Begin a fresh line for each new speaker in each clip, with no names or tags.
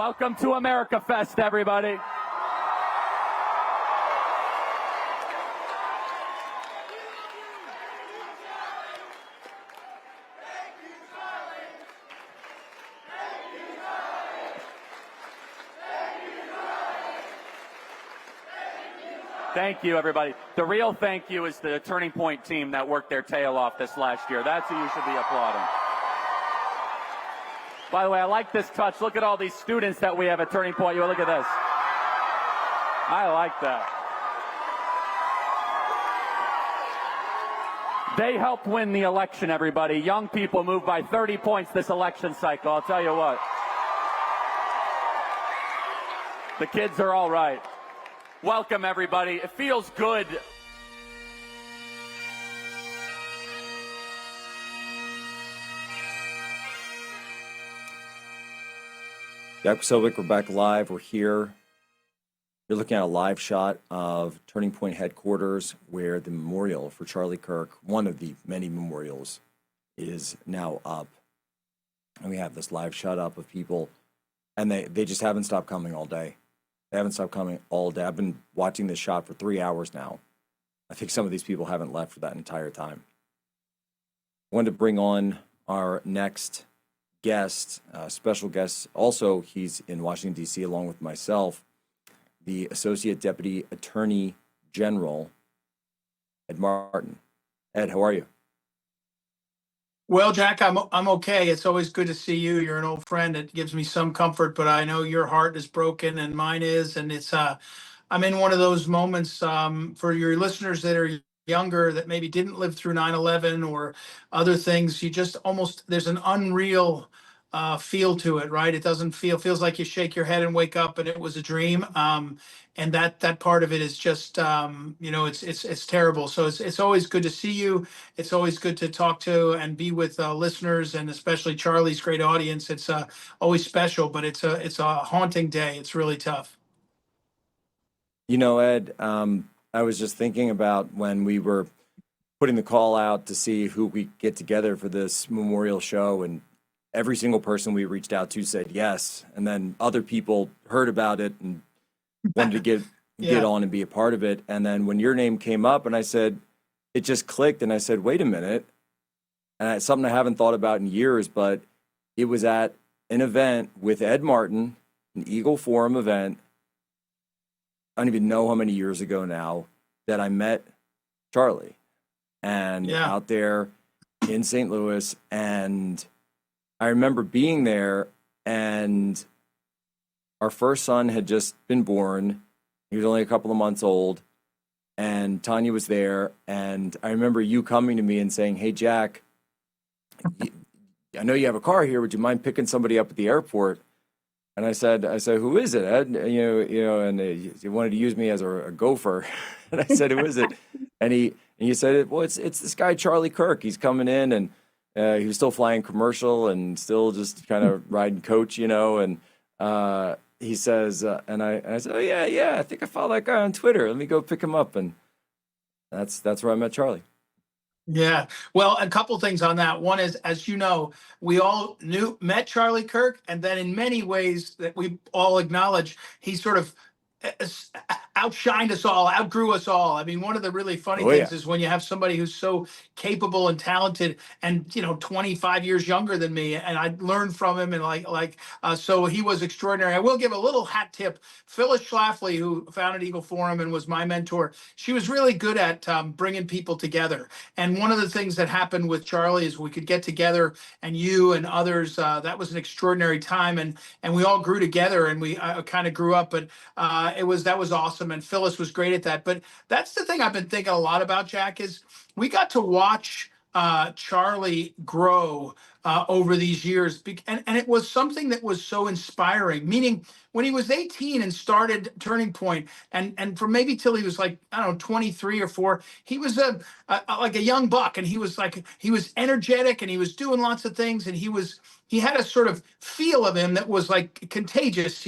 Welcome to America Fest, everybody. Thank you, everybody. The real thank you is the Turning Point team that worked their tail off this last year. That's who you should be applauding. By the way, I like this touch. Look at all these students that we have at Turning Point. Look at this. I like that. They helped win the election, everybody. Young people moved by 30 points this election cycle. I'll tell you what. The kids are all right. Welcome, everybody. It feels good.
Jack Posobiec, we're back live. We're here. You're looking at a live shot of Turning Point headquarters where the memorial for Charlie Kirk, one of the many memorials, is now up. And we have this live shot up of people, and they just haven't stopped coming all day. They haven't stopped coming all day. I've been watching this shot for 3 hours now. I think some of these people haven't left for that entire time. I wanted to bring on our next guest, special guest. Also, he's in Washington, D.C., along with myself, the Associate Deputy Attorney General, Ed Martin. Ed, how are you?
Well, Jack, I'm okay. It's always good to see you. You're an old friend. It gives me some comfort, but I know your heart is broken and mine is, and it's I'm in one of those moments for your listeners that are younger that maybe didn't live through 9/11 or other things. You just almost there's an unreal feel to it, right? It doesn't feels like you shake your head and wake up and it was a dream. And that part of it is just it's terrible. So it's always good to see you. It's always good to talk to and be with listeners, and especially Charlie's great audience. It's always special, but it's a haunting day. It's really tough.
You know, Ed, I was just thinking about when we were putting the call out to see who we get together for this memorial show, and every single person we reached out to said yes, and then other people heard about it and wanted to get on and be a part of it. And then when your name came up, and I said, it just clicked, and I said, wait a minute, and it's something I haven't thought about in years, but it was at an event with Ed Martin, an Eagle Forum event. I don't even know how many years ago now that I met Charlie, and out there in St. Louis, and I remember being there, and our first son had just been born. He was only a couple of months old, and Tanya was there. And I remember you coming to me and saying, "Hey, Jack, I know you have a car here. Would you mind picking somebody up at the airport?" And I said, "Who is it, Ed?" And he wanted to use me as a gopher. And I said, "Who is it?" And you said, "Well, it's this guy Charlie Kirk. He's coming in, and he was still flying commercial and still just kind of riding coach, And he says, and I said, "Oh yeah, I think I follow that guy on Twitter. Let me go pick him up." And that's where I met Charlie.
Yeah. Well, a couple things on that. One is, as you know, we all met Charlie Kirk, and then in many ways that we all acknowledge, he sort of outshined us all, outgrew us all. I mean, one of the really funny things is when you have somebody who's so capable and talented and, 25 years younger than me, and I learned from him, and so he was extraordinary. I will give a little hat tip. Phyllis Schlafly, who founded Eagle Forum and was my mentor, she was really good at bringing people together. And one of the things that happened with Charlie is we could get together, and you and others, that was an extraordinary time, and we all grew together, and we kind of grew up, but that was awesome, and Phyllis was great at that. But that's the thing I've been thinking a lot about, Jack, is we got to watch Charlie grow over these years, and it was something that was so inspiring. Meaning, when he was 18 and started Turning Point, and for maybe till he was like, I don't know, 23 or 4, he was like a young buck, and he was energetic, and he was doing lots of things, and he had a sort of feel of him that was like contagious.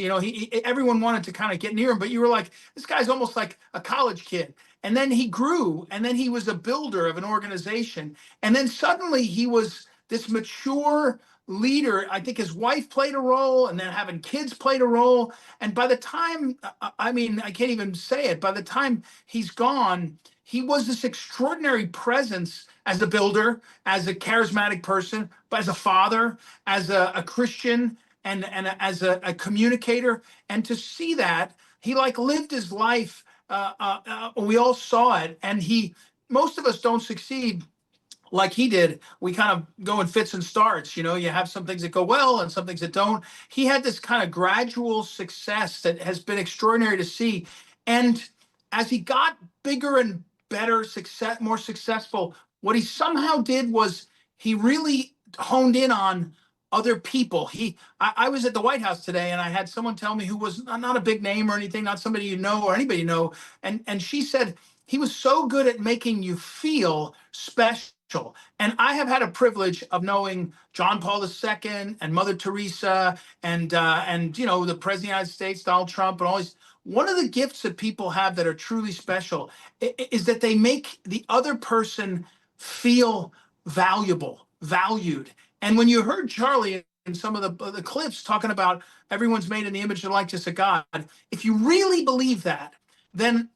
Everyone wanted to kind of get near him, but you were like, this guy's almost like a college kid. And then he grew, and then he was a builder of an organization, and then suddenly he was this mature leader. I think his wife played a role, and then having kids played a role. And by the time, I mean, I can't even say it, by the time he's gone, he was this extraordinary presence as a builder, as a charismatic person, but as a father, as a Christian, and as a communicator. And to see that, he like lived his life. We all saw it, and most of us don't succeed like he did. We kind of go in fits and starts. You know, you have some things that go well and some things that don't. He had this kind of gradual success that has been extraordinary to see. And as he got bigger and better, more successful, what he somehow did was he really honed in on other people. I was at the White House today, and I had someone tell me, who was not a big name or anything, not somebody you know or anybody you know, and she said he was so good at making you feel special. And I have had a privilege of knowing John Paul II and Mother Teresa and you know, the President of the United States, Donald Trump, and all these. One of the gifts that people have that are truly special is that they make the other person feel valuable, valued. And when you heard Charlie in some of the clips talking about everyone's made in the image and likeness of God, if you really believe that, then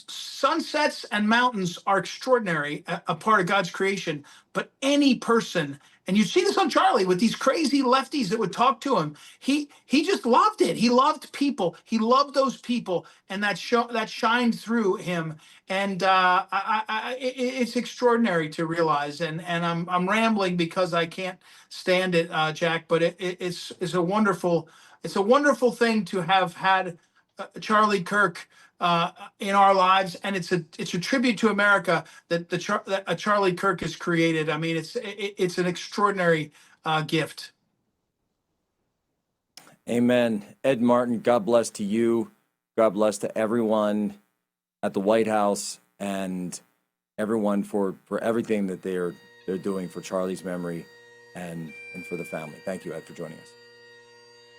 sunsets and mountains are extraordinary, a part of God's creation. But any person, and you see this on Charlie with these crazy lefties that would talk to him, he just loved it. He loved people. He loved those people, and that shined through him. And it's extraordinary to realize. And I'm rambling because I can't stand it, Jack. But it's a wonderful thing to have had Charlie Kirk in our lives, and it's a tribute to America that that Charlie Kirk has created. I mean, it's an extraordinary gift.
Amen. Ed Martin, God bless to you. God bless to everyone at the White House and everyone for everything that they're doing for Charlie's memory and for the family. Thank you, Ed, for joining us.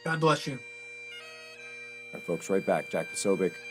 God bless you.
All right, folks, right back. Jack Posobiec,